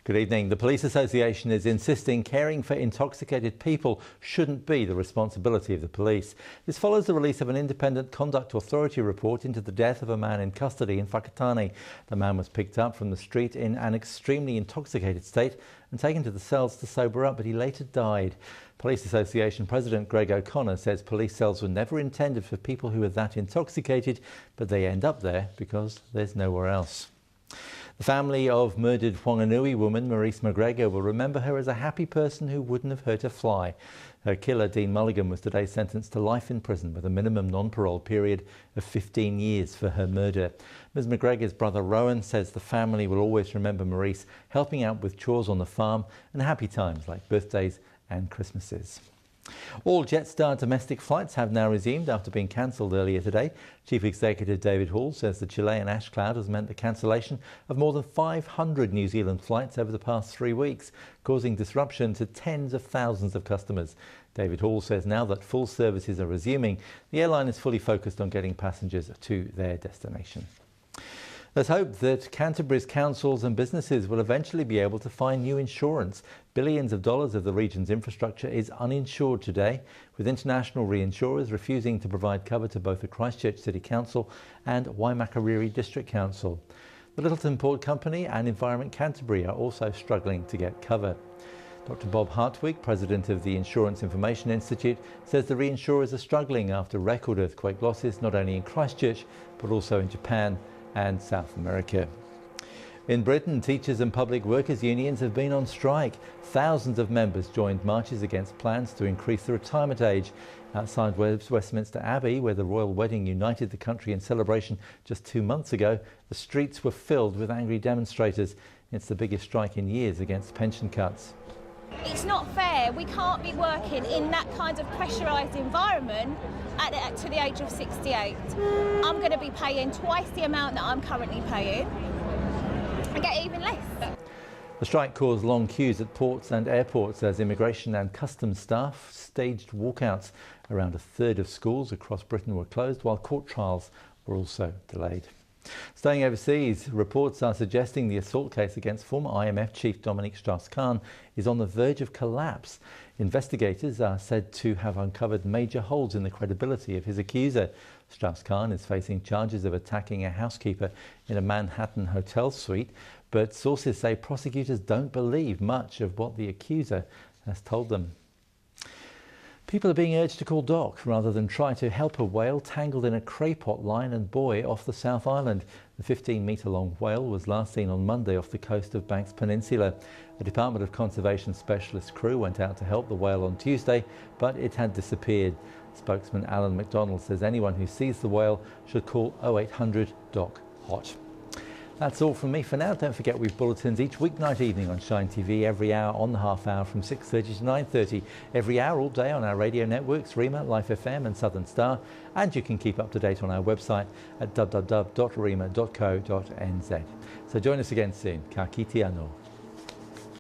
Good evening. The Police Association is insisting caring for intoxicated people shouldn't be the responsibility of the police. This follows the release of an independent conduct authority report into the death of a man in custody in Whakatane. The man was picked up from the street in an extremely intoxicated state and taken to the cells to sober up, but he later died. Police Association President Greg O'Connor says police cells were never intended for people who are that intoxicated, but they end up there because there's nowhere else. The family of murdered Whanganui woman Maurice McGregor will remember her as a happy person who wouldn't have hurt a fly. Her killer, Dean Mulligan, was today sentenced to life in prison with a minimum non-parole period of 15 years for her murder. Ms McGregor's brother Rowan says the family will always remember Maurice helping out with chores on the farm and happy times like birthdays and Christmases. All Jetstar domestic flights have now resumed after being cancelled earlier today. Chief Executive David Hall says the Chilean ash cloud has meant the cancellation of more than 500 New Zealand flights over the past 3 weeks, causing disruption to tens of thousands of customers. David Hall says now that full services are resuming, the airline is fully focused on getting passengers to their destination. There's hope that Canterbury's councils and businesses will eventually be able to find new insurance. Billions of dollars of the region's infrastructure is uninsured today, with international reinsurers refusing to provide cover to both the Christchurch City Council and Waimakariri District Council. The Littleton Port Company and Environment Canterbury are also struggling to get cover. Dr Bob Hartwig, president of the Insurance Information Institute, says the reinsurers are struggling after record earthquake losses not only in Christchurch but also in Japan and South America. In Britain, teachers and public workers unions have been on strike. Thousands of members joined marches against plans to increase the retirement age. Outside Westminster Abbey, where the royal wedding united the country in celebration just 2 months ago, the streets were filled with angry demonstrators. It's the biggest strike in years against pension cuts. It's not fair. We can't be working in that kind of pressurised environment to the age of 68. I'm going to be paying twice the amount that I'm currently paying and get even less. The strike caused long queues at ports and airports as immigration and customs staff staged walkouts. Around a third of schools across Britain were closed, while court trials were also delayed. Staying overseas, reports are suggesting the assault case against former IMF chief Dominique Strauss Kahn is on the verge of collapse. Investigators are said to have uncovered major holes in the credibility of his accuser. Strauss Kahn is facing charges of attacking a housekeeper in a Manhattan hotel suite, but sources say prosecutors don't believe much of what the accuser has told them. People are being urged to call DOC rather than try to help a whale tangled in a craypot line and buoy off the South Island. The 15-metre-long whale was last seen on Monday off the coast of Banks Peninsula. A Department of Conservation specialist crew went out to help the whale on Tuesday, but it had disappeared. Spokesman Alan McDonald says anyone who sees the whale should call 0800 DOC HOT. That's all from me for now. Don't forget we've bulletins each weeknight evening on Shine TV, every hour on the half hour from 6:30 to 9:30. Every hour all day on our radio networks, Rima, Life FM and Southern Star. And you can keep up to date on our website at www.rima.co.nz. So join us again soon. Ka kite anō.